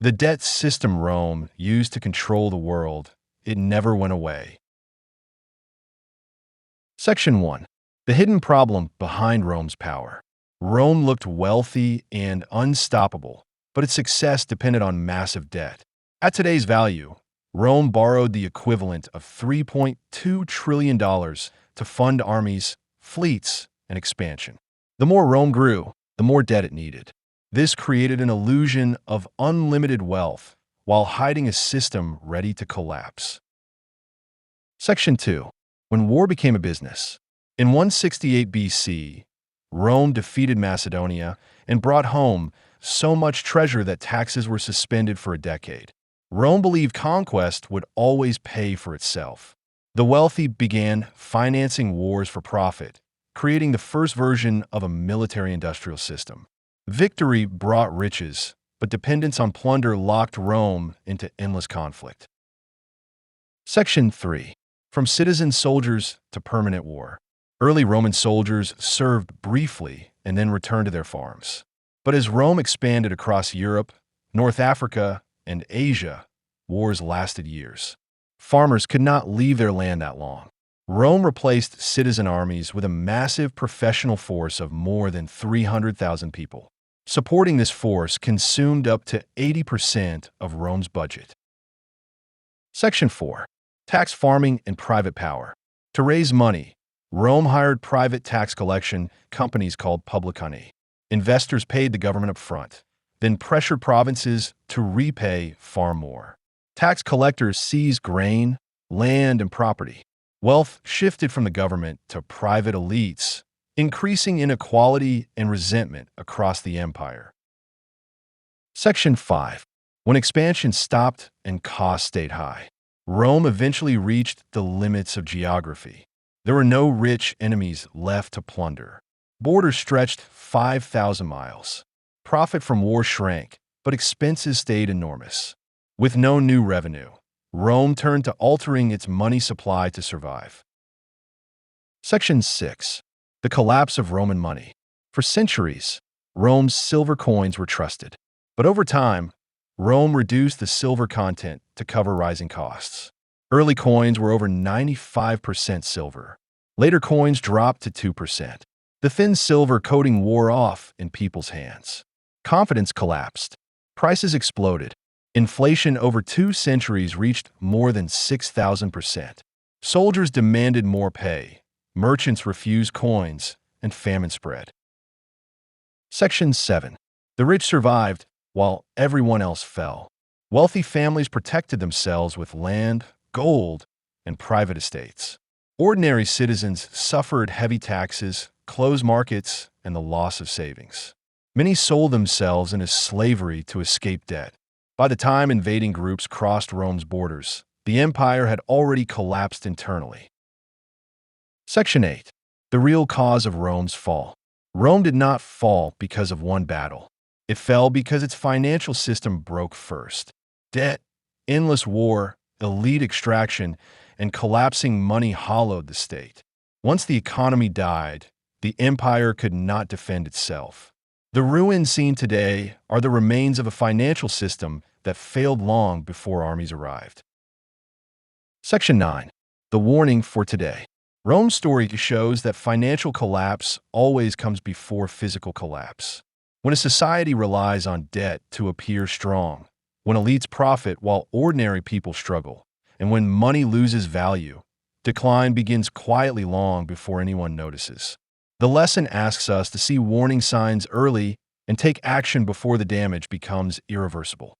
The debt system Rome used to control the world, it never went away. Section 1. The hidden problem behind Rome's power. Rome looked wealthy and unstoppable, but its success depended on massive debt. At today's value, Rome borrowed the equivalent of $3.2 trillion to fund armies, fleets, and expansion. The more Rome grew, the more debt it needed. This created an illusion of unlimited wealth while hiding a system ready to collapse. Section 2. When war became a business. In 168 BC, Rome defeated Macedonia and brought home so much treasure that taxes were suspended for a decade. Rome believed conquest would always pay for itself. The wealthy began financing wars for profit, creating the first version of a military-industrial system. Victory brought riches, but dependence on plunder locked Rome into endless conflict. Section 3. From citizen soldiers to permanent war. Early Roman soldiers served briefly and then returned to their farms. But as Rome expanded across Europe, North Africa, and Asia, wars lasted years. Farmers could not leave their land that long. Rome replaced citizen armies with a massive professional force of more than 300,000 people. Supporting this force consumed up to 80% of Rome's budget. Section 4. Tax farming and private power. To raise money, Rome hired private tax collection companies called publicani. Investors paid the government up front, then pressured provinces to repay far more. Tax collectors seized grain, land, and property. Wealth shifted from the government to private elites, increasing inequality and resentment across the empire. Section 5. When expansion stopped and costs stayed high. Rome eventually reached the limits of geography. There were no rich enemies left to plunder. Borders stretched 5,000 miles. Profit from war shrank, but expenses stayed enormous. With no new revenue, Rome turned to altering its money supply to survive. Section 6. The collapse of Roman money. For centuries, Rome's silver coins were trusted. But over time, Rome reduced the silver content to cover rising costs. Early coins were over 95% silver. Later coins dropped to 2%. The thin silver coating wore off in people's hands. Confidence collapsed. Prices exploded. Inflation over 2 centuries reached more than 6,000%. Soldiers demanded more pay. Merchants refused coins, and famine spread. Section 7. The rich survived, while everyone else fell. Wealthy families protected themselves with land, gold, and private estates. Ordinary citizens suffered heavy taxes, closed markets, and the loss of savings. Many sold themselves into slavery to escape debt. By the time invading groups crossed Rome's borders, the empire had already collapsed internally. Section 8. The real cause of Rome's fall. Rome did not fall because of one battle. It fell because its financial system broke first. Debt, endless war, elite extraction, and collapsing money hollowed the state. Once the economy died, the empire could not defend itself. The ruins seen today are the remains of a financial system that failed long before armies arrived. Section 9. The warning for today. Rome's story shows that financial collapse always comes before physical collapse. When a society relies on debt to appear strong, when elites profit while ordinary people struggle, and when money loses value, decline begins quietly long before anyone notices. The lesson asks us to see warning signs early and take action before the damage becomes irreversible.